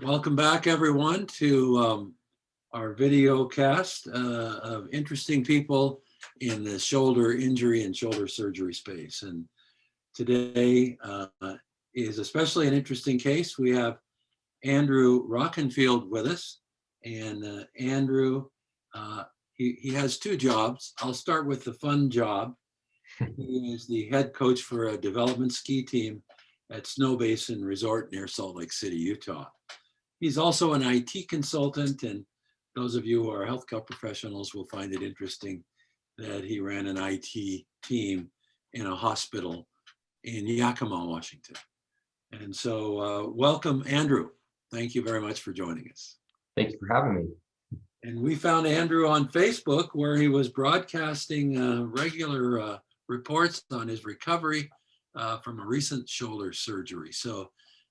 Welcome back, everyone, to our video cast of interesting people in the shoulder injury and shoulder surgery space. And today is especially an interesting case. We have Andrew Rockenfield with us. And Andrew, he has two jobs. I'll start with the fun job. He is the head coach for a development ski team at Snow Basin Resort near Salt Lake City, Utah. He's also an IT consultant, and those of you who are healthcare professionals will find it interesting that he ran an IT team in a hospital in Yakima, Washington. And so welcome, Andrew. Thank you very much for joining us. Thank you for having me. And we found Andrew on Facebook, where he was broadcasting regular reports on his recovery from a recent shoulder surgery. So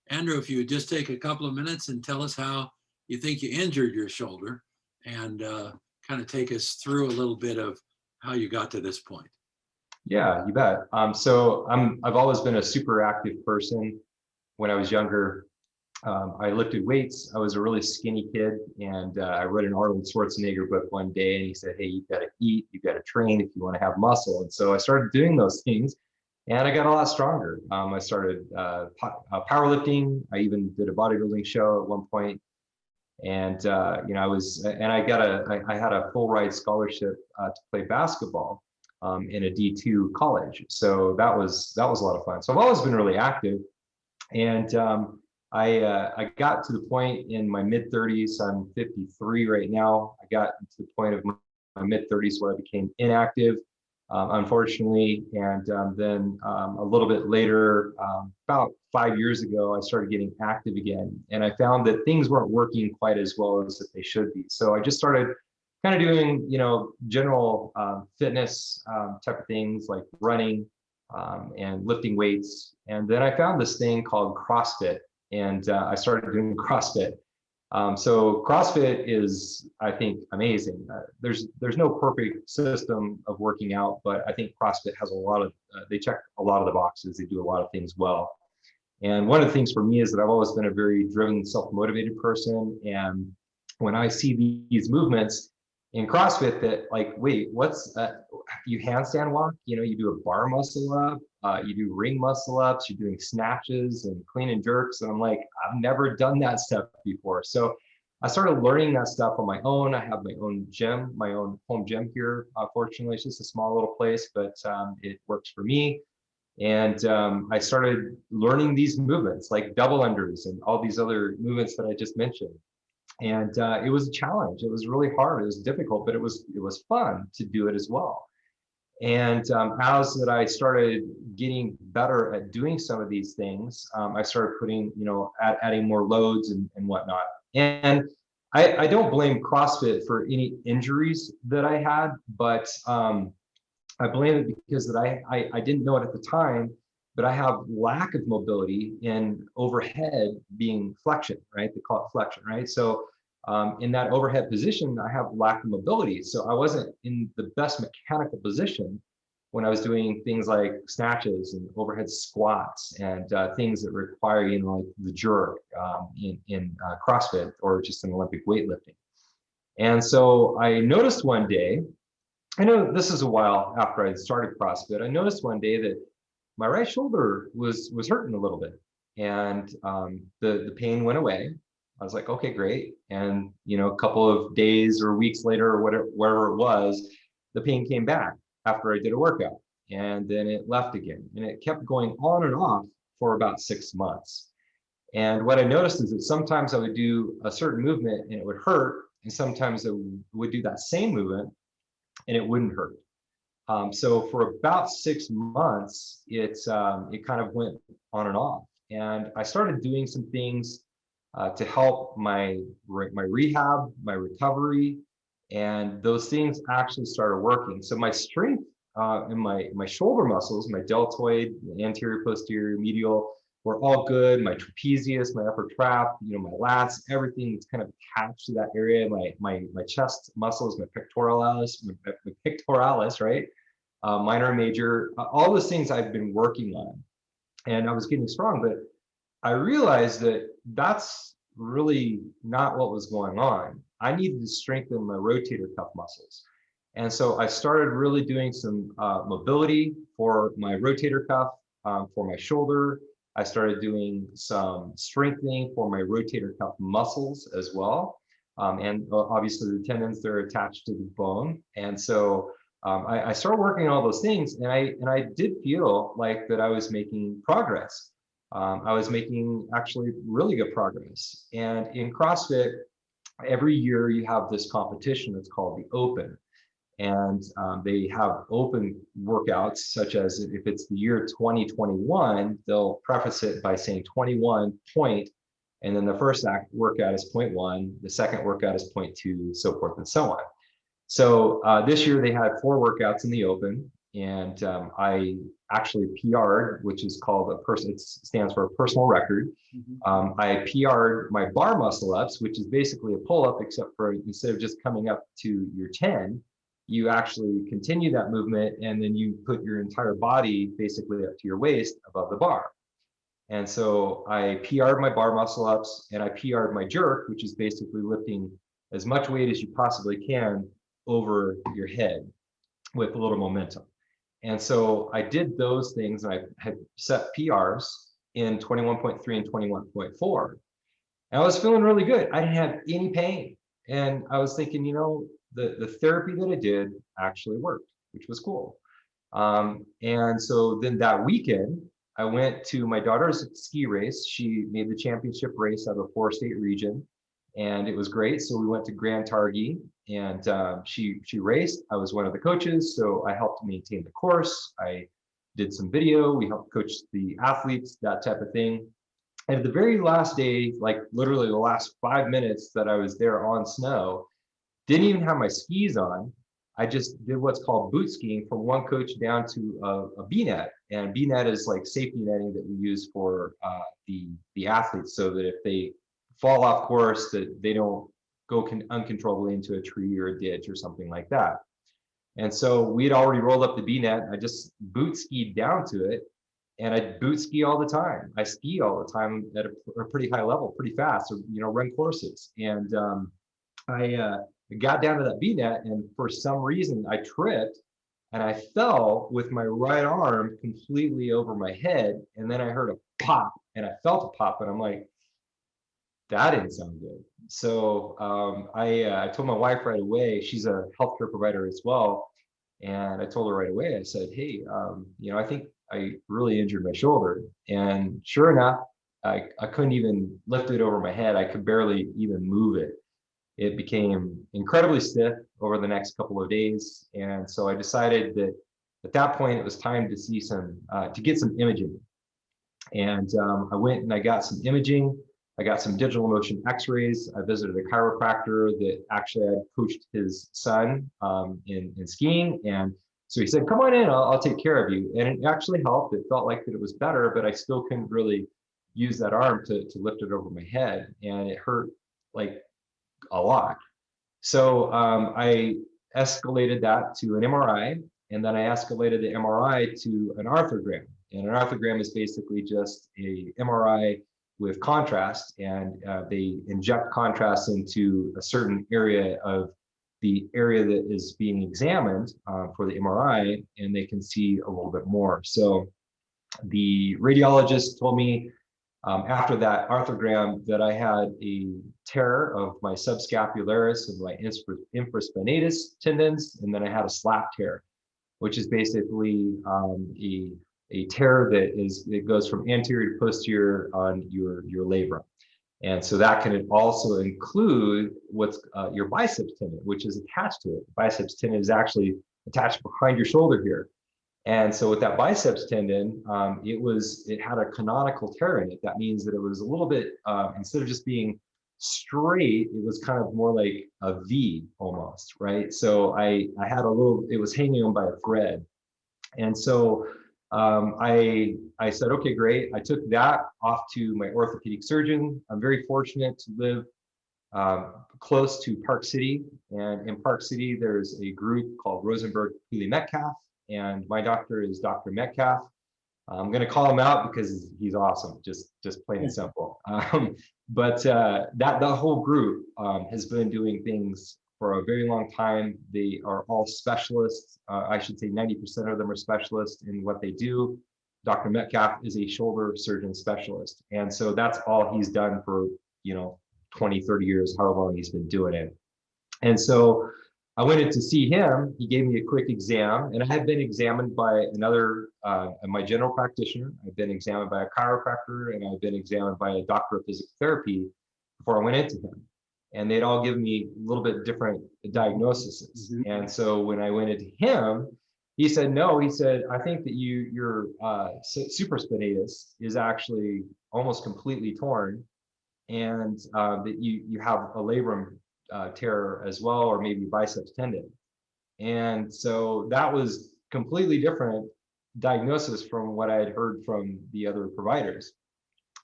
Andrew, if you would just take a couple of minutes and tell us how you think you injured your shoulder and kind of take us through a little bit of how you got to this point. Yeah, you bet. I've always been a super active person. When I was younger, I lifted weights. I was a really skinny kid, and I read an Arnold Schwarzenegger book one day, and he said, "Hey, you've got to eat, you've got to train if you want to have muscle." And so I started doing those things, and I got a lot stronger. I started powerlifting. I even did a bodybuilding show at one point, and I had a full ride scholarship to play basketball in a D2 college. So that was a lot of fun. So I've always been really active, and I got to the point in my mid 30s. I'm 53 right now. I got to the point of my mid 30s where I became inactive, unfortunately. And then a little bit later, about 5 years ago, I started getting active again. And I found that things weren't working quite as well as they should be. So I just started kind of doing, general fitness type of things like running and lifting weights. And then I found this thing called CrossFit, and I started doing CrossFit. So CrossFit is, I think, amazing. There's no perfect system of working out, but I think CrossFit has they check a lot of the boxes. They do a lot of things well. And one of the things for me is that I've always been a very driven, self-motivated person. And when I see these movements in CrossFit that like, wait, you handstand walk, you do a bar muscle up, you do ring muscle ups, you're doing snatches and clean and jerks. And I'm like, I've never done that stuff before. So I started learning that stuff on my own. I have my own gym, my own home gym here. Fortunately, it's just a small little place, but it works for me. And I started learning these movements like double unders and all these other movements that I just mentioned. And it was a challenge. It was really hard. It was difficult, but it was fun to do it as well. And as that I started getting better at doing some of these things, I started putting, adding more loads and whatnot. And I don't blame CrossFit for any injuries that I had, but I blame it because that I didn't know it at the time, but I have lack of mobility in overhead being flexion, right? They call it flexion, right? So in that overhead position, I have lack of mobility. So I wasn't in the best mechanical position when I was doing things like snatches and overhead squats and things that require, like the jerk in CrossFit or just in Olympic weightlifting. And so I noticed one day, I know this is a while after I started CrossFit, I noticed one day that my right shoulder was hurting a little bit, and the pain went away. I was like, okay, great. And a couple of days or weeks later, or wherever it was, the pain came back after I did a workout, and then it left again, and it kept going on and off for about 6 months. And what I noticed is that sometimes I would do a certain movement and it would hurt, and sometimes I would do that same movement and it wouldn't hurt. So for about 6 months, it kind of went on and off. And I started doing some things to help my rehab, my recovery, and those things actually started working. So my strength and my shoulder muscles, my deltoid, anterior, posterior, medial, were all good. My trapezius, my upper trap, my lats, everything that's kind of attached to that area. My chest muscles, my pectoralis, right? Minor and major, all those things I've been working on, and I was getting strong. But I realized that that's really not what was going on. I needed to strengthen my rotator cuff muscles. And so I started really doing some mobility for my rotator cuff, for my shoulder. I started doing some strengthening for my rotator cuff muscles as well. And obviously the tendons, they're attached to the bone. And so I started working on all those things, and I did feel like that I was making progress. I was making actually really good progress. And in CrossFit, every year you have this competition that's called the Open. And they have open workouts, such as if it's the year 2021, they'll preface it by saying 21 point, and then the first workout is 0.1, the second workout is 0.2, so forth and so on. So this year they had 4 workouts in the Open, and I actually PR'd, which is called it stands for a personal record. I PR'd my bar muscle ups, which is basically a pull up, except for instead of just coming up to your 10, you actually continue that movement, and then you put your entire body basically up to your waist above the bar. And so I PR'd my bar muscle ups, and I PR'd my jerk, which is basically lifting as much weight as you possibly can over your head with a little momentum. And so I did those things, and I had set PRs in 21.3 and 21.4. And I was feeling really good. I didn't have any pain. And I was thinking, the therapy that I did actually worked, which was cool. And so then that weekend, I went to my daughter's ski race. She made the championship race out of a 4-state region, and it was great. So we went to Grand Targhee, and she raced. I was one of the coaches, so I helped maintain the course. I did some video. We helped coach the athletes, that type of thing. And at the very last day, like literally the last 5 minutes that I was there on snow, didn't even have my skis on. I just did what's called boot skiing from one coach down to a B-net. And B-net is like safety netting that we use for the athletes, so that if they fall off course, that they don't go uncontrollably into a tree or a ditch or something like that. And so we had already rolled up the B-net. I just boot skied down to it, and I boot ski all the time. I ski all the time at a pretty high level, pretty fast, so, run courses. And I got down to that B-net, and for some reason I tripped, and I fell with my right arm completely over my head, and then I heard a pop, and I felt a pop, and I'm like, that didn't sound good. So I told my wife right away. She's a healthcare provider as well, and I told her right away. I said, "Hey, I think I really injured my shoulder." And sure enough, I couldn't even lift it over my head. I could barely even move it. It became incredibly stiff over the next couple of days, and so I decided that at that point it was time to see to get some imaging. And I went and I got some imaging. I got some digital motion X-rays. I visited a chiropractor that actually had coached his son in skiing, and so he said, "Come on in, I'll take care of you." And it actually helped. It felt like that it was better, but I still couldn't really use that arm to lift it over my head, and it hurt like a lot. So I escalated that to an MRI, and then I escalated the MRI to an arthrogram. And an arthrogram is basically just a MRI with contrast, and they inject contrast into a certain area of the area that is being examined for the MRI, and they can see a little bit more. So the radiologist told me after that arthrogram that I had a tear of my subscapularis and my infraspinatus tendons, and then I had a slap tear, which is basically a tear that goes from anterior to posterior on your labrum. And so that can also include what's your biceps tendon, which is attached to it. The biceps tendon is actually attached behind your shoulder here. And so with that biceps tendon, it had a canonical tear in it. That means that it was a little bit, instead of just being straight, it was kind of more like a V almost, right? So I had it was hanging on by a thread. And so I said, okay, great. I took that off to my orthopedic surgeon. I'm very fortunate to live close to Park City. And in Park City, there's a group called Rosenberg Cooley Metcalf. And my doctor is Dr. Metcalf. I'm going to call him out because he's awesome, just plain and simple. But that whole group has been doing things for a very long time. They are all specialists. I should say 90% of them are specialists in what they do. Dr. Metcalf is a shoulder surgeon specialist. And so that's all he's done for, 20, 30 years, however long he's been doing it. And so I went in to see him. He gave me a quick exam, and I had been examined by my general practitioner. I've been examined by a chiropractor, and I've been examined by a doctor of physical therapy before I went into him. And they'd all given me a little bit different diagnoses. Mm-hmm. And so when I went into him, he said, no, he said, I think that your supraspinatus is actually almost completely torn, and that you have a labrum tear as well, or maybe biceps tendon. And so that was completely different diagnosis from what I had heard from the other providers.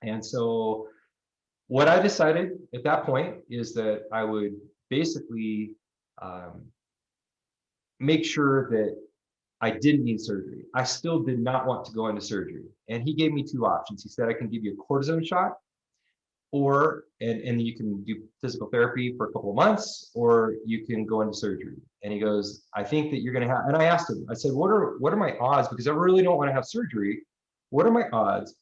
And so what I decided at that point is that I would basically make sure that I didn't need surgery. I still did not want to go into surgery. And he gave me two options. He said, I can give you a cortisone shot, and you can do physical therapy for a couple of months, or you can go into surgery. And he goes, I think that you're going to have, and I asked him, I said, what are my odds? Because I really don't want to have surgery. What are my odds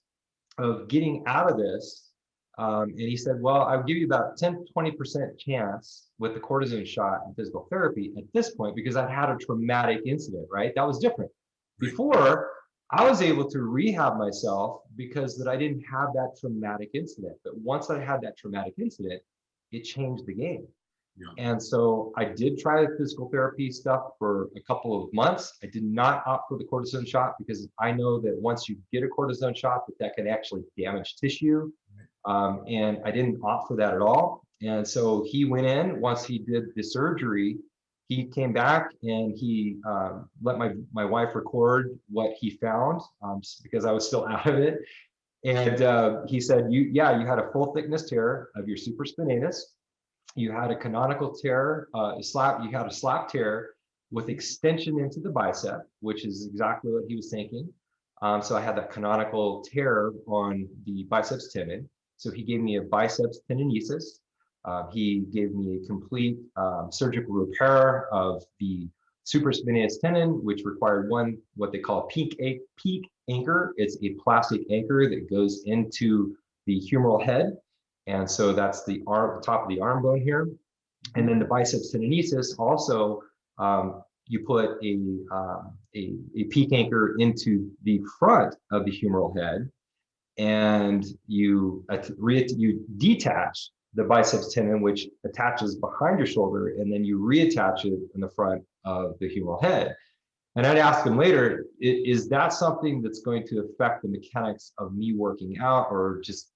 of getting out of this? And he said, well, I'll give you about 10, 20% chance with the cortisone shot and physical therapy at this point, because I had a traumatic incident, right? That was different. Before, I was able to rehab myself because that I didn't have that traumatic incident. But once I had that traumatic incident, it changed the game. Yeah. And so I did try the physical therapy stuff for a couple of months. I did not opt for the cortisone shot because I know that once you get a cortisone shot, that can actually damage tissue. And I didn't opt for that at all. And so he went in, once he did the surgery, he came back and he let my wife record what he found, because I was still out of it. And he said, you had a full thickness tear of your supraspinatus. You had a canonical tear, you had a slap tear with extension into the bicep, which is exactly what he was thinking. So I had that canonical tear on the biceps tendon. So he gave me a biceps tendinosis. He gave me a complete surgical repair of the supraspinatus tendon, which required what they call a peak anchor. It's a plastic anchor that goes into the humeral head. And so that's the top of the arm bone here. And then the biceps tendinosis also, you put a peak anchor into the front of the humeral head, and you detach the biceps tendon, which attaches behind your shoulder, and then you reattach it in the front of the humeral head. And I'd ask him later, is that something that's going to affect the mechanics of me working out or just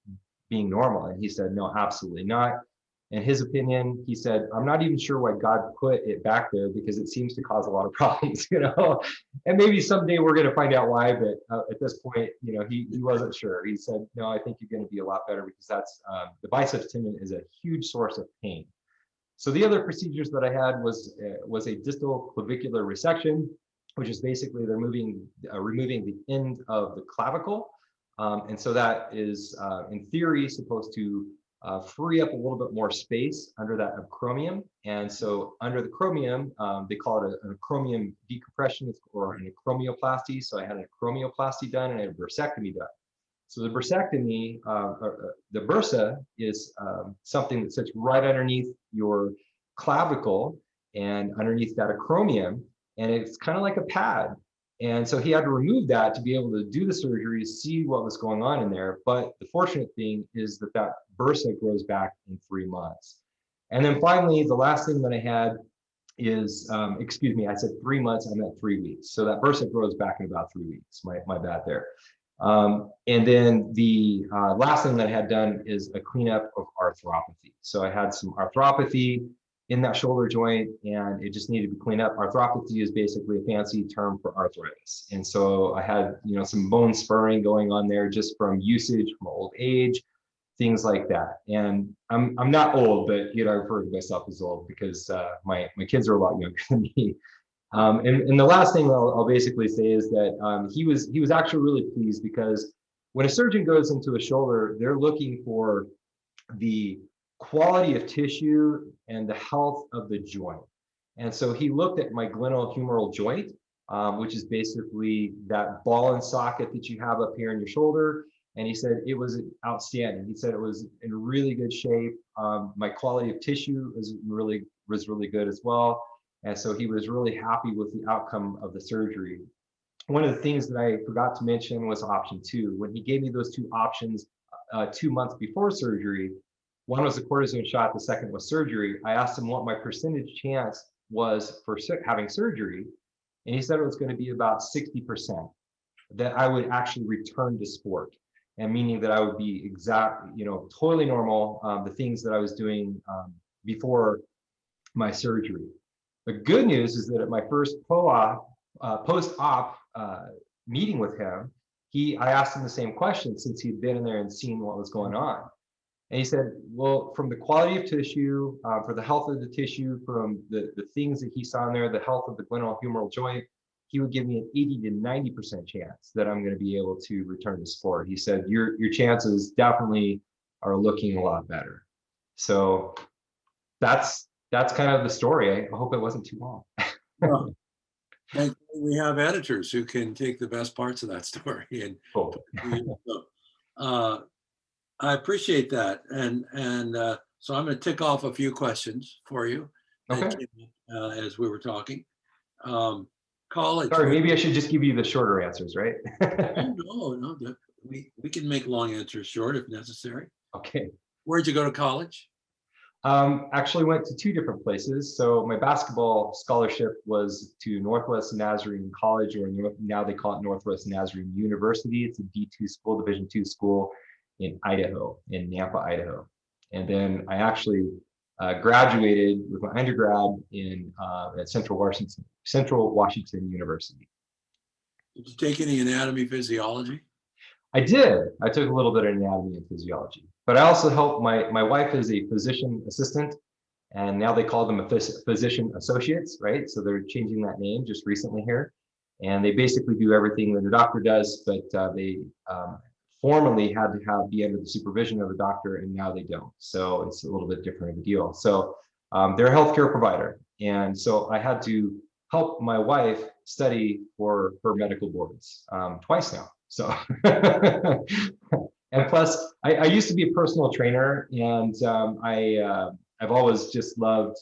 being normal? And he said, no, absolutely not. In his opinion, he said, I'm not even sure why God put it back there, because it seems to cause a lot of problems, and maybe someday we're going to find out why. But at this point, he wasn't sure. He said, no, I think you're going to be a lot better, because that's the biceps tendon is a huge source of pain. So the other procedures that I had was a distal clavicular resection, which is basically they're removing the end of the clavicle. And so that is, in theory, supposed to free up a little bit more space under that acromion. And so under the acromion, they call it an acromion decompression or an acromioplasty. So I had an acromioplasty done and a bursectomy done. So the bursectomy, the bursa is something that sits right underneath your clavicle and underneath that acromion, and it's kind of like a pad. And so he had to remove that to be able to do the surgery, see what was going on in there. But the fortunate thing is that bursa grows back in 3 months. And then finally, the last thing that I had is, excuse me, I said 3 months, I meant 3 weeks. So that bursa grows back in about 3 weeks, my bad there. And then the last thing that I had done is a cleanup of arthropathy. So I had some arthropathy in that shoulder joint, and it just needed to be cleaned up. Arthropathy is basically a fancy term for arthritis. And so I had, some bone spurring going on there just from usage, from old age, things like that. And I'm not old, but I refer to myself as old because my kids are a lot younger than me. And the last thing I'll basically say is that he was actually really pleased, because when a surgeon goes into a shoulder, they're looking for the quality of tissue and the health of the joint. And so he looked at my glenohumeral joint, which is basically that ball and socket that you have up here in your shoulder. And he said it was outstanding. He said it was in really good shape. My quality of tissue was really good as well. And so he was really happy with the outcome of the surgery. One of the things that I forgot to mention was option 2. When he gave me those 2 options 2 months before surgery, one was a cortisone shot, the second was surgery. I asked him what my percentage chance was for having surgery, and he said it was going to be about 60%, that I would actually return to sport, and meaning that I would be totally normal, the things that I was doing before my surgery. The good news is that at my first post-op meeting with him, I asked him the same question, since he'd been in there and seen what was going on. And he said, well, from the quality of tissue, for the health of the tissue, from the things that he saw in there, the health of the glenohumeral joint, he would give me an 80 to 90% chance that I'm going to be able to return to sport. He said, your chances definitely are looking a lot better. So that's kind of the story. I hope it wasn't too long. Well, and we have editors who can take the best parts of that story and Cool. I appreciate that, and so I'm going to tick off a few questions for you. Okay. As we were talking, college. Sorry, maybe I should just give you the shorter answers, right? No, we can make long answers short if necessary. Okay. Where'd you go to college? Actually went to 2 different places. So my basketball scholarship was to Northwest Nazarene College, or now they call it Northwest Nazarene University. It's a D2 school, Division II school in Idaho, in Nampa, Idaho. And then I actually graduated with my undergrad at Central Washington University. Did you take any anatomy physiology? I did. I took a little bit of anatomy and physiology, but I also helped. My wife is a physician assistant, and now they call them physician associates, right? So they're changing that name just recently here, and they basically do everything that a doctor does, but they formerly had to be under the supervision of a doctor, and now they don't. So it's a little bit different of a deal. So they're a healthcare provider, and so I had to help my wife study for her medical boards twice now. So, and plus, I used to be a personal trainer, and I've always just loved,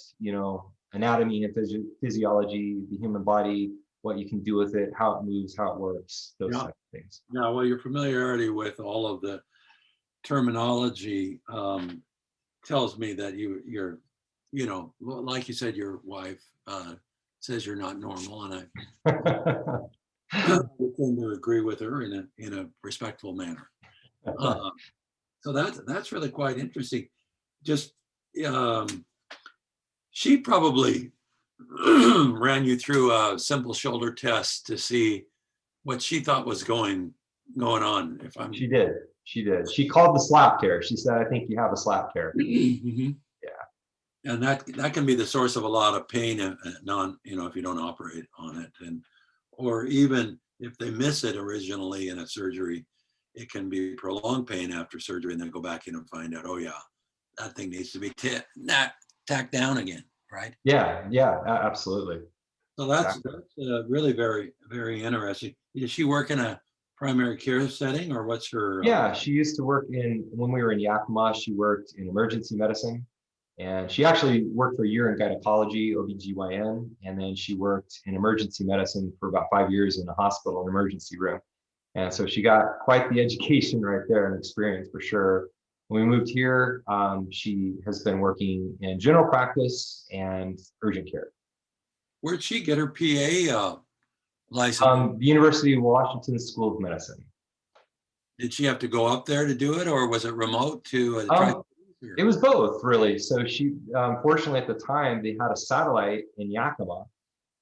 anatomy and physiology, the human body, what you can do with it, how it moves, how it works, those types of things. Yeah, well, your familiarity with all of the terminology tells me that you're, like you said, your wife says you're not normal, and I would tend to agree with her in a respectful manner. So that's really quite interesting. Just she probably ran you through a simple shoulder test to see what she thought was going on. She did. She called the slap tear. She said, "I think you have a slap tear." Mm-hmm. Yeah. And that can be the source of a lot of pain, if you don't operate on it, or even if they miss it originally in a surgery, it can be prolonged pain after surgery, and then go back in and find out, oh yeah, that thing needs to be tacked down again, right? Yeah, absolutely. So that's really very, very interesting. Does she work in a primary care setting, or what's her? Yeah, she used to work when we were in Yakima, she worked in emergency medicine. And she actually worked for a year in gynecology, OBGYN, and then she worked in emergency medicine for about 5 years in a hospital, an emergency room. And so she got quite the education right there and experience for sure. When we moved here, she has been working in general practice and urgent care. Where'd she get her PA license? The University of Washington School of Medicine. Did she have to go up there to do it, or was it remote to It was both, really. So she, fortunately at the time, they had a satellite in Yakima,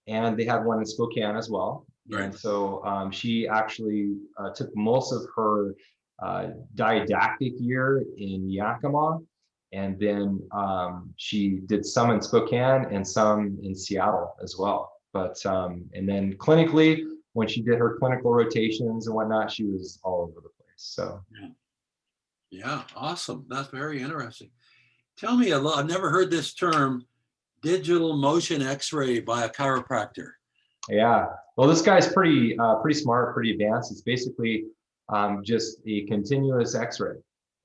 and they had one in Spokane as well. Right. And so she actually took most of her didactic year in Yakima, and then she did some in Spokane and some in Seattle as well. But and then clinically, when she did her clinical rotations and whatnot, she was all over the place. So Yeah, awesome. That's very interesting. Tell me a lot. I've never heard this term, digital motion X-ray by a chiropractor. yeah, well, this guy's pretty smart, pretty advanced. It's basically just a continuous X-ray,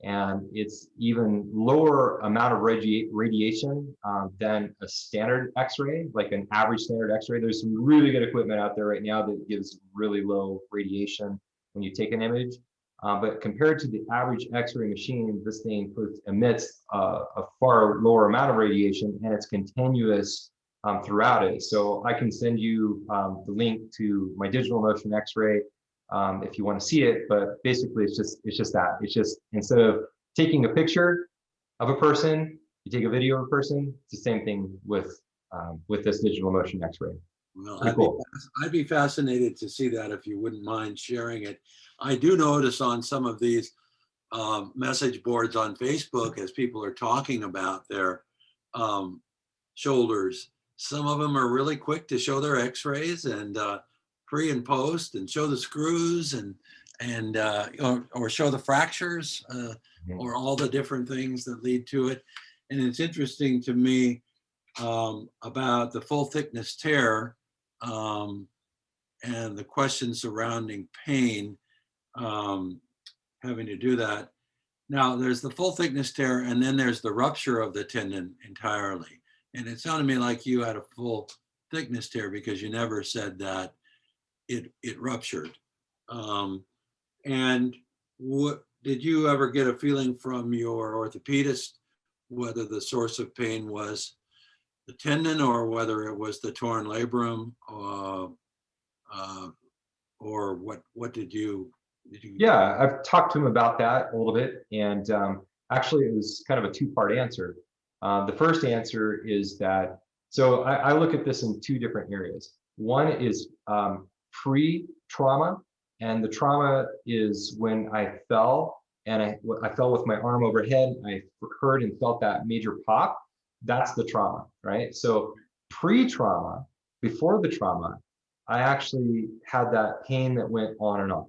and it's even lower amount of radiation than a standard X-ray, like an average standard X-ray. There's some really good equipment out there right now that gives really low radiation when you take an image. But compared to the average X-ray machine, this thing emits a far lower amount of radiation, and it's continuous throughout it. So I can send you the link to my digital motion X-ray if you want to see it. But basically, it's just that. It's just, instead of taking a picture of a person, you take a video of a person. It's the same thing with this digital motion X-ray. Well, Pretty cool. I'd be fascinated to see that if you wouldn't mind sharing it. I do notice on some of these message boards on Facebook, as people are talking about their shoulders, some of them are really quick to show their X-rays and pre and post, and show the screws and or show the fractures or all the different things that lead to it. And it's interesting to me about the full thickness tear and the question surrounding pain, having to do that. Now, there's the full thickness tear, and then there's the rupture of the tendon entirely. And it sounded to me like you had a full thickness tear, because you never said that it ruptured. And what did you ever get a feeling from your orthopedist whether the source of pain was the tendon or whether it was the torn labrum, or what did you Yeah, I've talked to him about that a little bit, and actually it was kind of a two-part answer. The first answer is that, so I look at this in two different areas. One is pre-trauma, and the trauma is when I fell, and I fell with my arm overhead. I heard and felt that major pop. That's the trauma, right? So pre-trauma, before the trauma, I actually had that pain that went on and off.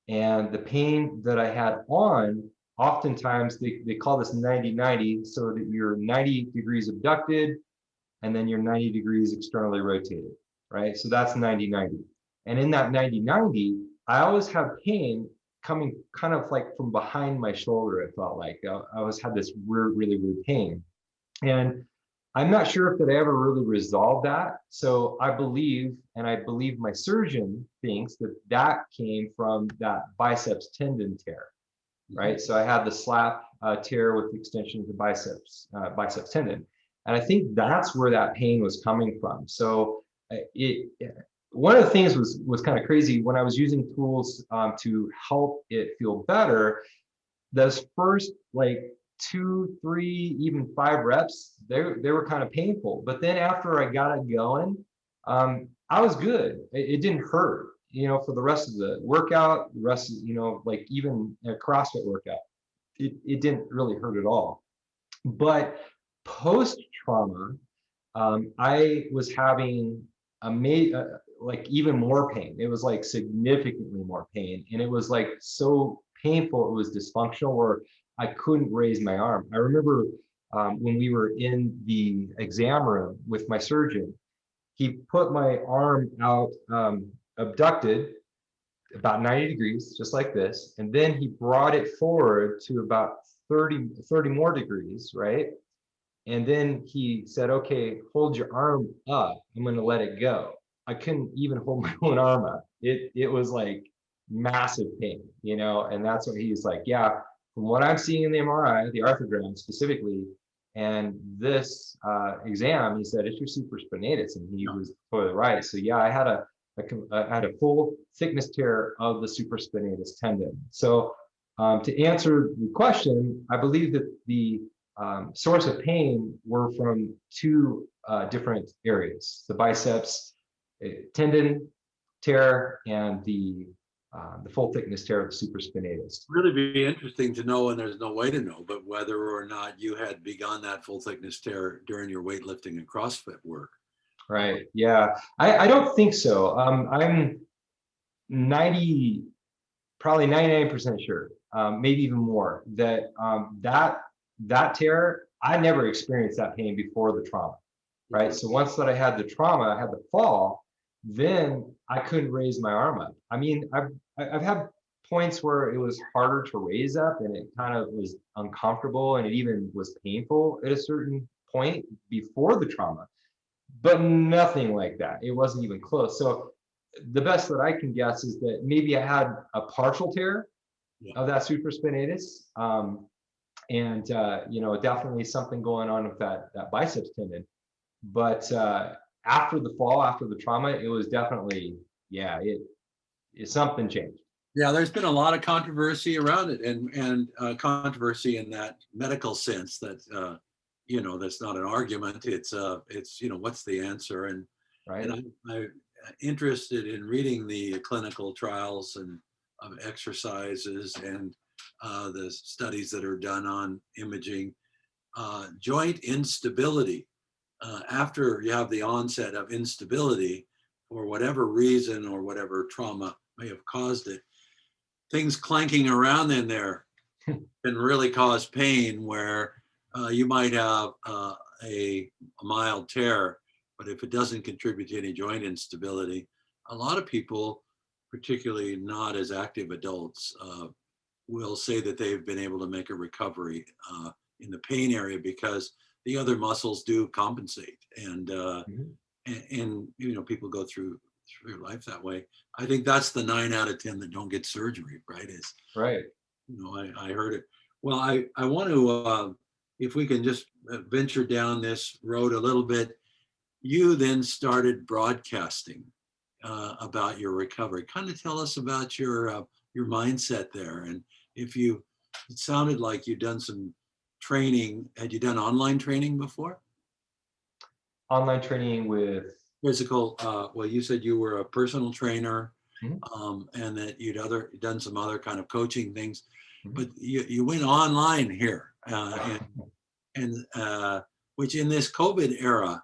And the pain that I had on, oftentimes they call this 90-90, so that you're 90 degrees abducted and then you're 90 degrees externally rotated, right? So that's 90-90. And in that 90-90, I always have pain coming kind of like from behind my shoulder. It felt like I always had this weird, really weird pain. And I'm not sure if that I ever really resolved that. So I believe, and I believe my surgeon thinks, that that came from that biceps tendon tear, right? So I had the slap tear with the extension of the biceps tendon. And I think that's where that pain was coming from. So one of the things was kind of crazy when I was using tools to help it feel better. Those first like 2, 3, even 5 reps, they were kind of painful. But then after I got it going, I was good. It didn't hurt, for the rest of the workout, the rest of, like even a CrossFit workout, it didn't really hurt at all. But post-trauma, I was having like even more pain. It was like significantly more pain. And it was like so painful, it was dysfunctional, where I couldn't raise my arm. I remember when we were in the exam room with my surgeon, he put my arm out abducted about 90 degrees, just like this. And then he brought it forward to about 30 more degrees, right? And then he said, okay, hold your arm up. I'm going to let it go. I couldn't even hold my own arm up. It was like massive pain, and that's what he's like, yeah, from what I'm seeing in the MRI, the arthrogram specifically, and this exam, he said, it's your supraspinatus, and he was totally right. So yeah, I had a full thickness tear of the supraspinatus tendon. So to answer the question, I believe that the source of pain were from 2 different areas: the biceps tendon tear and the full thickness tear of the supraspinatus. really be interesting to know, and there's no way to know, but whether or not you had begun that full thickness tear during your weightlifting and CrossFit work. Right. Yeah. I don't think so. I'm 90% probably 99% sure, maybe even more, that that tear, I never experienced that pain before the trauma, right? So once that I had the trauma, I had the fall, then I couldn't raise my arm up. I mean, I've had points where it was harder to raise up and it kind of was uncomfortable and it even was painful at a certain point before the trauma, but nothing like that. It wasn't even close. So the best that I can guess is that maybe I had a partial tear of that supraspinatus. And definitely something going on with that biceps tendon. But after the fall, after the trauma, it was definitely, something changed. Yeah, there's been a lot of controversy around it, and controversy in that medical sense that that's not an argument. It's what's the answer, and Right. I'm interested in reading the clinical trials and of exercises and the studies that are done on imaging. Joint instability, after you have the onset of instability for whatever reason or whatever trauma may have caused it, things clanking around in there can really cause pain where you might have a mild tear, but if it doesn't contribute to any joint instability, a lot of people, particularly not as active adults, will say that they've been able to make a recovery in the pain area because the other muscles do compensate, and people go through life that way. I think that's the 9 out of 10 that don't get surgery, right? Is Right. I heard it. Well, I want to, if we can just venture down this road a little bit. You then started broadcasting about your recovery. Kind of tell us about your mindset there, and if you, it sounded like you'd done some training. Had you done online training before? Online training with Physical. Well, you said you were a personal trainer, Mhm. and that you'd done some other kind of coaching things, Mhm. but you went online here, and which in this COVID era,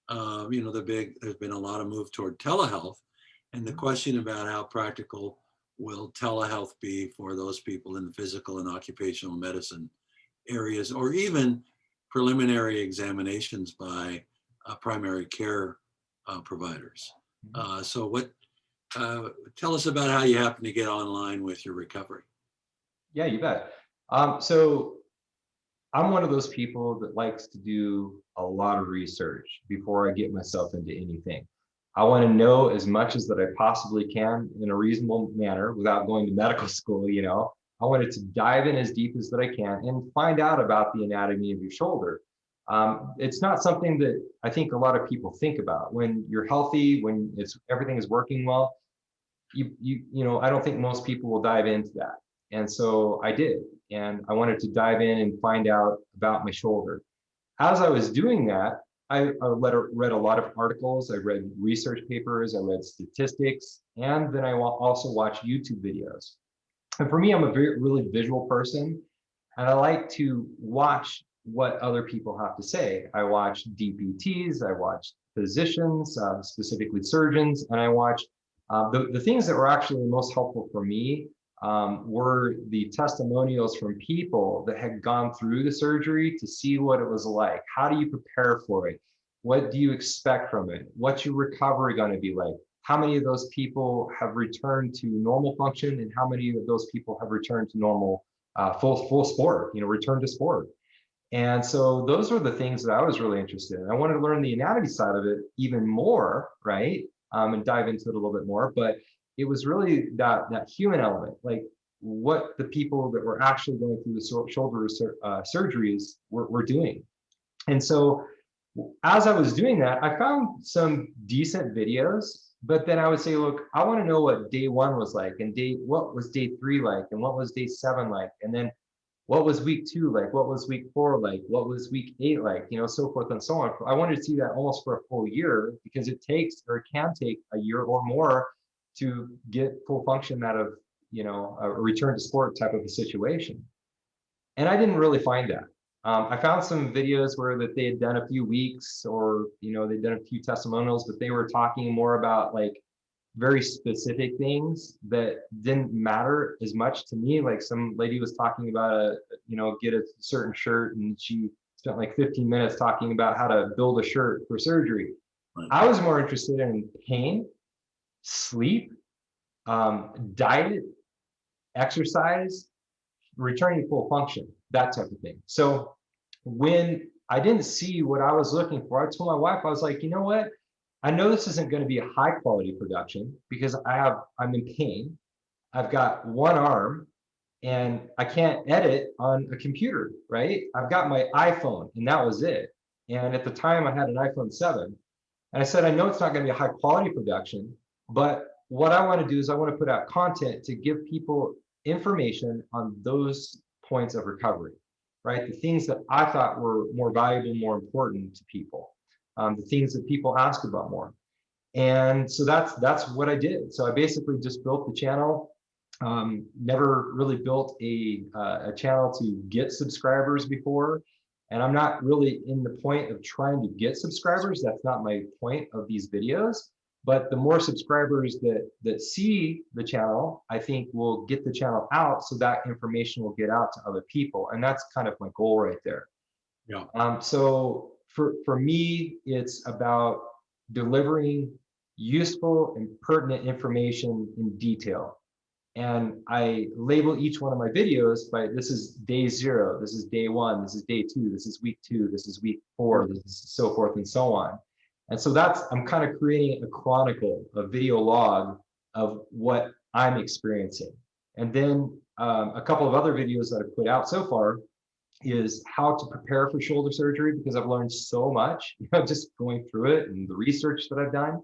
there's been a lot of move toward telehealth, and the question about how practical will telehealth be for those people in the physical and occupational medicine areas, or even preliminary examinations by primary care providers. So tell us about how you happen to get online with your recovery. Yeah, you bet. So I'm one of those people that likes to do a lot of research before I get myself into anything. I want to know as much as that I possibly can in a reasonable manner without going to medical school, I wanted to dive in as deep as that I can and find out about the anatomy of your shoulder. It's not something that I think a lot of people think about. When you're healthy, when everything is working well, I don't think most people will dive into that. And so I did, and I wanted to dive in and find out about my shoulder. As I was doing that, I read a lot of articles, I read research papers, I read statistics, and then I also watched YouTube videos. And for me, I'm a really visual person, and I like to watch what other people have to say. I watch DPTs, I watch physicians, specifically surgeons, and I watch the things that were actually most helpful for me were the testimonials from people that had gone through the surgery to see what it was like. How do you prepare for it? What do you expect from it? What's your recovery going to be like? How many of those people have returned to normal function, and how many of those people have returned to normal full sport, return to sport? And so those were the things that I was really interested in. I wanted to learn the anatomy side of it even more, right? And dive into it a little bit more. But it was really that human element, like what the people that were actually going through the shoulder surgeries were doing. And so as I was doing that, I found some decent videos, but then I would say, look, I want to know what day 1 was like, and what was day 3 like, and what was day 7 like, and then what was week 2 like, what was week 4 like, what was week 8 like, so forth and so on. I wanted to see that almost for a full year, because it can take a year or more to get full function out of, a return to sport type of a situation. And I didn't really find that. I found some videos where that they had done a few weeks, or they'd done a few testimonials, but they were talking more about like very specific things that didn't matter as much to me. Like some lady was talking about get a certain shirt, and she spent like 15 minutes talking about how to build a shirt for surgery. Right. I was more interested in pain, sleep, diet, exercise, returning to full function, that type of thing. So when I didn't see what I was looking for, I told my wife, I was like, you know what? I know this isn't going to be a high quality production because I'm in pain. I've got one arm and I can't edit on a computer, right? I've got my iPhone and that was it. And at the time I had an iPhone 7. And I said, I know it's not going to be a high quality production, but what I want to do is I want to put out content to give people information on those points of recovery, right? The things that I thought were more valuable, more important to people, the things that people ask about more. And so that's what I did. So I basically just built the channel. Never really built a channel to get subscribers before. And I'm not really in the point of trying to get subscribers. That's not my point of these videos. But the more subscribers that see the channel, I think will get the channel out, so that information will get out to other people. And that's kind of my goal right there. Yeah. So for me, it's about delivering useful and pertinent information in detail. And I label each one of my videos by, this is day 0, this is day 1, this is day 2, this is week 2, this is week 4, this is so forth and so on. And so I'm kind of creating a chronicle, a video log of what I'm experiencing. And then a couple of other videos that I've put out so far is how to prepare for shoulder surgery, because I've learned so much, just going through it and the research that I've done.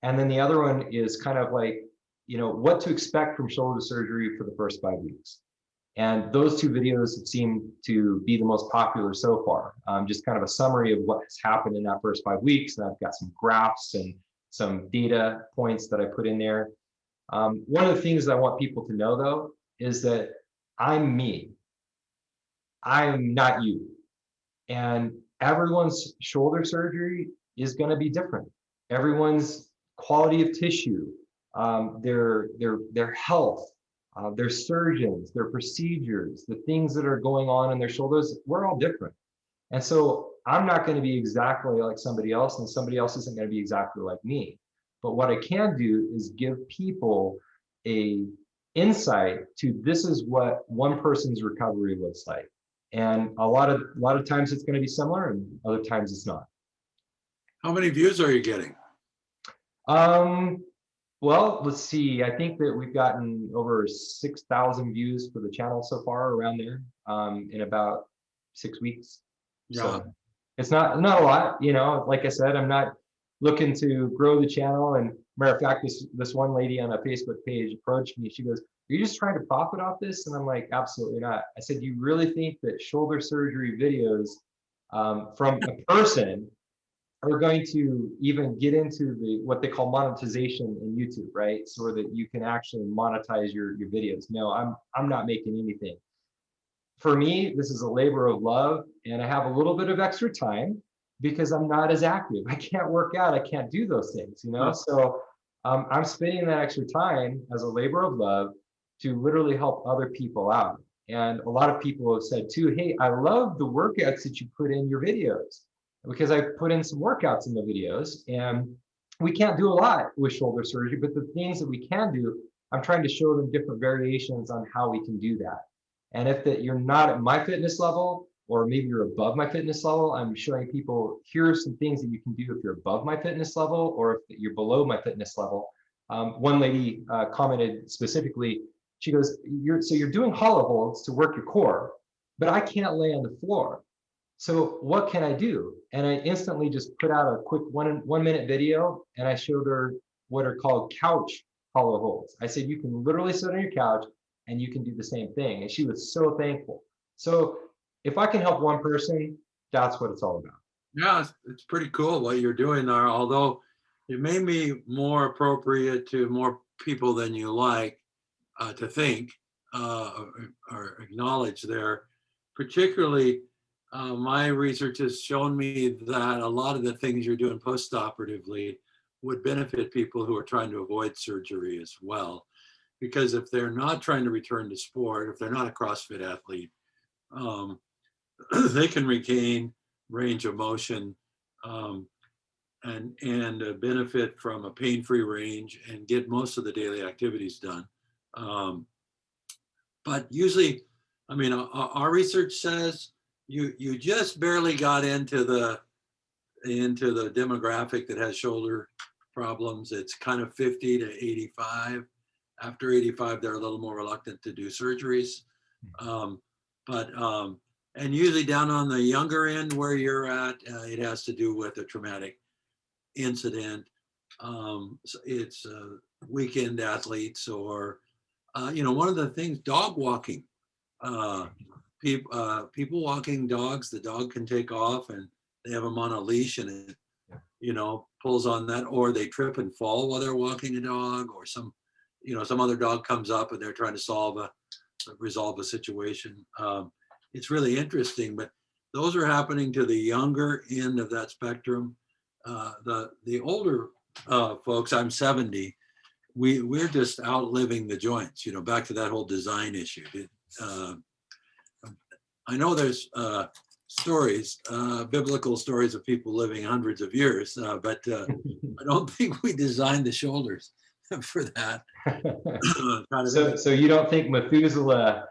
And then the other one is kind of like, what to expect from shoulder surgery for the first 5 weeks. And those 2 videos seem to be the most popular so far. Just kind of a summary of what has happened in that first 5 weeks. And I've got some graphs and some data points that I put in there. One of the things that I want people to know, though, is that I'm me. I'm not you. And everyone's shoulder surgery is going to be different. Everyone's quality of tissue, their health, their surgeons, their procedures, the things that are going on in their shoulders, we're all different. And so I'm not going to be exactly like somebody else, and somebody else isn't going to be exactly like me. But what I can do is give people a insight to, this is what one person's recovery looks like. And a lot of times it's going to be similar, and other times it's not. How many views are you getting? Well, let's see. I think that we've gotten over 6,000 views for the channel so far, around there, in about 6 weeks. Yeah. So it's not a lot, like I said, I'm not looking to grow the channel. And matter of fact, this one lady on a Facebook page approached me. She goes, "Are you just trying to profit off this?" And I'm like, absolutely not. I said, "You really think that shoulder surgery videos from a person are going to even get into what they call monetization in YouTube, right? So that you can actually monetize your videos?" No, I'm not making anything. For me, this is a labor of love, and I have a little bit of extra time because I'm not as active. I can't work out. I can't do those things, So I'm spending that extra time as a labor of love to literally help other people out. And a lot of people have said too, "Hey, I love the workouts that you put in your videos," because I put in some workouts in the videos. And we can't do a lot with shoulder surgery, but the things that we can do, I'm trying to show them different variations on how we can do that. And if you're not at my fitness level, or maybe you're above my fitness level, I'm showing people, here are some things that you can do if you're above my fitness level, or if you're below my fitness level. One lady commented specifically, she goes, you're doing hollow holds to work your core, but I can't lay on the floor. So what can I do? And I instantly just put out a quick 1 minute video, and I showed her what are called couch hollow holds. I said, you can literally sit on your couch and you can do the same thing. And she was so thankful. So if I can help one person, that's what it's all about. Yeah, it's pretty cool what you're doing there, although it may be more appropriate to more people than you like to think or acknowledge there. Particularly, my research has shown me that a lot of the things you're doing post-operatively would benefit people who are trying to avoid surgery as well. Because if they're not trying to return to sport, if they're not a CrossFit athlete, they can regain range of motion and benefit from a pain-free range and get most of the daily activities done. But usually, I mean, our research says you just barely got into the demographic that has shoulder problems. It's kind of 50 to 85. After 85, they're a little more reluctant to do surgeries. And usually down on the younger end where you're at, it has to do with a traumatic incident. It's weekend athletes or, one of the things, dog walking. People walking dogs, the dog can take off and they have them on a leash and it, pulls on that, or they trip and fall while they're walking a dog, or some other dog comes up and they're trying to resolve a situation. It's really interesting, but those are happening to the younger end of that spectrum. The older folks, I'm 70, we're just outliving the joints, back to that whole design issue. I know there's stories, biblical stories of people living hundreds of years, but I don't think we designed the shoulders for that. So you don't think Methuselah,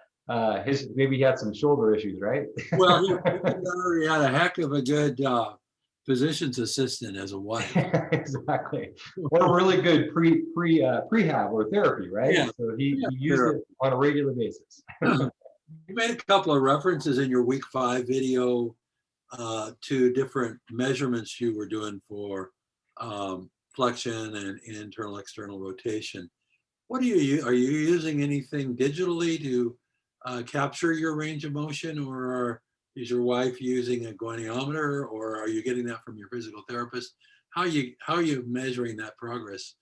maybe he had some shoulder issues, right? Well, he had a heck of a good physician's assistant as a wife. Exactly. Or really good prehab or therapy, right? Yeah. So he used it on a regular basis. You made a couple of references in your week 5 video to different measurements you were doing for flexion and internal external rotation. What are you using anything digitally to capture your range of motion, or is your wife using a goniometer, or are you getting that from your physical therapist? How are you measuring that progress?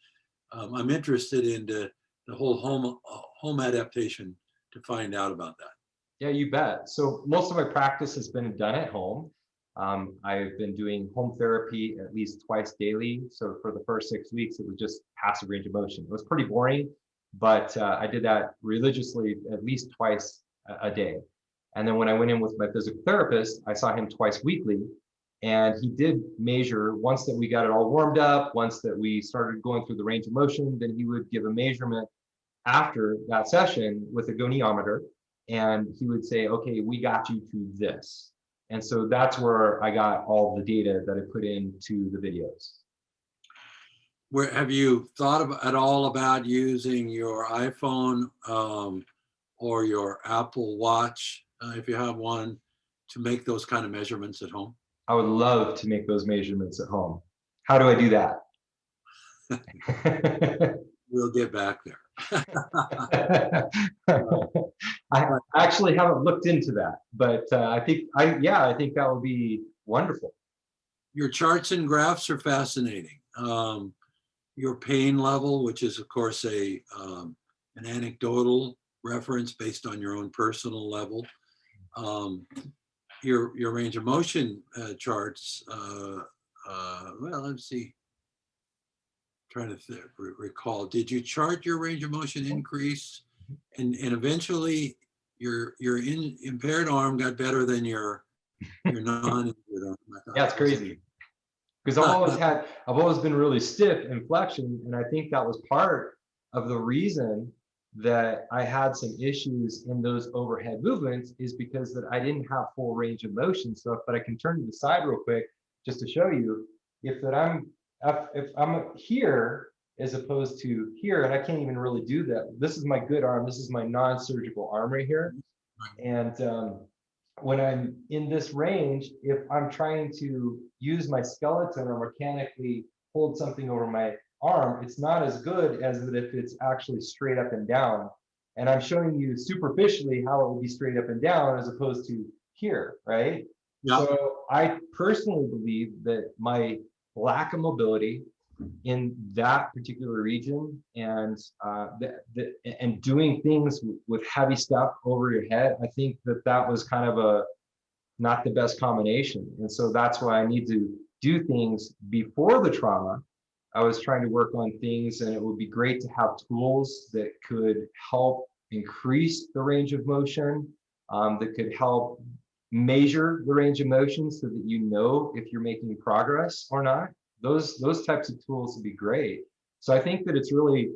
I'm interested in the whole home adaptation to find out about that. Yeah, you bet. So most of my practice has been done at home. I've been doing home therapy at least twice daily. So for the first 6 weeks, it was just passive range of motion. It was pretty boring, but I did that religiously at least twice a day. And then when I went in with my physical therapist, I saw him twice weekly. And he did measure once that we got it all warmed up, once that we started going through the range of motion, then he would give a measurement after that session with a goniometer. And he would say, okay, we got you to this. And so that's where I got all the data that I put into the videos. Have you thought at all about using your iPhone or your Apple Watch, if you have one, to make those kind of measurements at home? I would love to make those measurements at home. How do I do that? We'll get back there. I actually haven't looked into that, but I think that would be wonderful. Your charts and graphs are fascinating. Your pain level, which is of course an anecdotal reference based on your own personal level. Your range of motion charts. Well, let's see. Trying to recall, did you chart your range of motion increase, and eventually your impaired arm got better than your non-impaired arm? Yeah, it's crazy because I've always been really stiff in flexion, and I think that was part of the reason that I had some issues in those overhead movements, is because that I didn't have full range of motion. So if I can turn to the side real quick just to show you, if I'm here as opposed to here, and I can't even really do that. This is my good arm. This is my non-surgical arm right here. And when I'm in this range, if I'm trying to use my skeleton or mechanically hold something over my arm, it's not as good as if it's actually straight up and down. And I'm showing you superficially how it would be straight up and down as opposed to here, right? Yep. So I personally believe that my lack of mobility in that particular region and and doing things with heavy stuff over your head, I think that was kind of not the best combination. And so that's why I need to do things before the trauma I was trying to work on things, and it would be great to have tools that could help increase the range of motion, that could help measure the range of motion so that you know if you're making progress or not. Those types of tools would be great. So I think that it's really,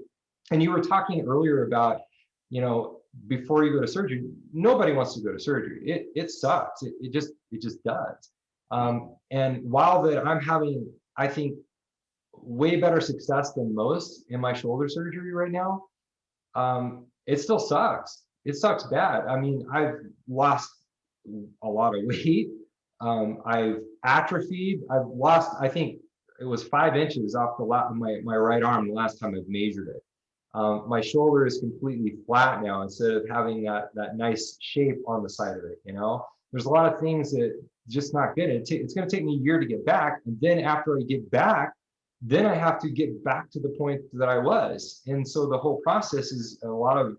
and you were talking earlier about, you know, before you go to surgery, nobody wants to go to surgery. It sucks. It just does. And while that I'm having, I think, way better success than most in my shoulder surgery right now, it still sucks. It sucks bad. I mean, I've lost a lot of weight. I've atrophied. I've lost, I think it was 5 inches off the my right arm the last time I've measured it. My shoulder is completely flat now instead of having that nice shape on the side of it. You know, there's a lot of things that just not good. It's going to take me a year to get back, and then after I get back, then I have to get back to the point that I was. And so the whole process is a lot of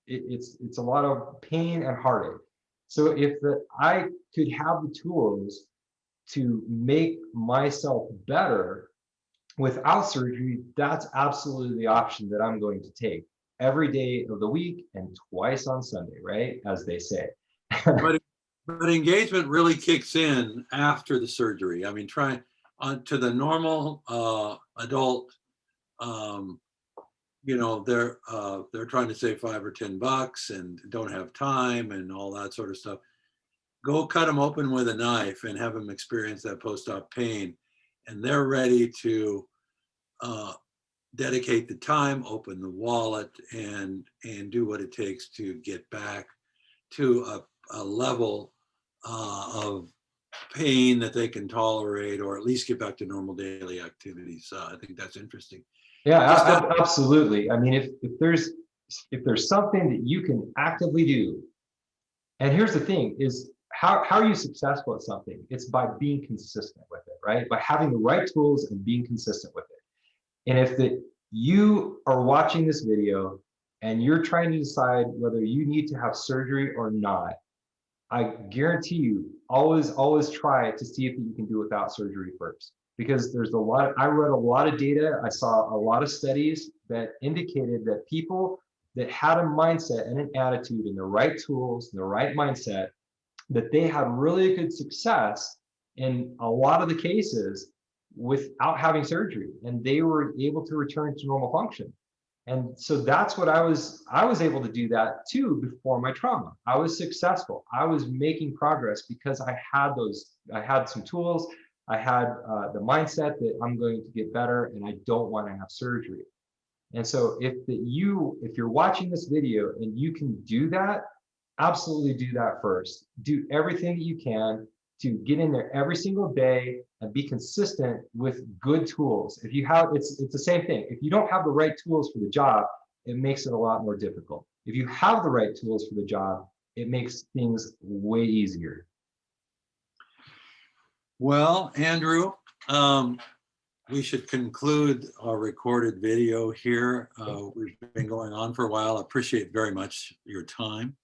it's a lot of pain and heartache. So if I could have the tools to make myself better without surgery, that's absolutely the option that I'm going to take every day of the week and twice on Sunday, right? As they say. But engagement really kicks in after the surgery. I mean, trying on to the normal adult, you know, they're trying to save $5 or $10 and don't have time and all that sort of stuff. Go cut them open with a knife and have them experience that post-op pain, and they're ready to dedicate the time, open the wallet, and do what it takes to get back to a level of pain that they can tolerate, or at least get back to normal daily activities. I think that's interesting. Yeah, absolutely. I mean, if there's something that you can actively do, and here's the thing is, how are you successful at something? It's by being consistent with it, right? By having the right tools and being consistent with it. And if you are watching this video and you're trying to decide whether you need to have surgery or not, I guarantee you, always try to see if you can do without surgery first. Because I read a lot of data, I saw a lot of studies that indicated that people that had a mindset and an attitude and the right tools and the right mindset, that they had really good success in a lot of the cases without having surgery, and they were able to return to normal function. And so that's what I was able to do that too before my trauma. I was successful. I was making progress because I had some tools. I had the mindset that I'm going to get better and I don't want to have surgery. And so if you're watching this video and you can do that, absolutely do that first. Do everything that you can to get in there every single day and be consistent with good tools. If you have, it's the same thing. If you don't have the right tools for the job, it makes it a lot more difficult. If you have the right tools for the job, it makes things way easier. Well, Andrew, we should conclude our recorded video here. We've been going on for a while. I appreciate very much your time.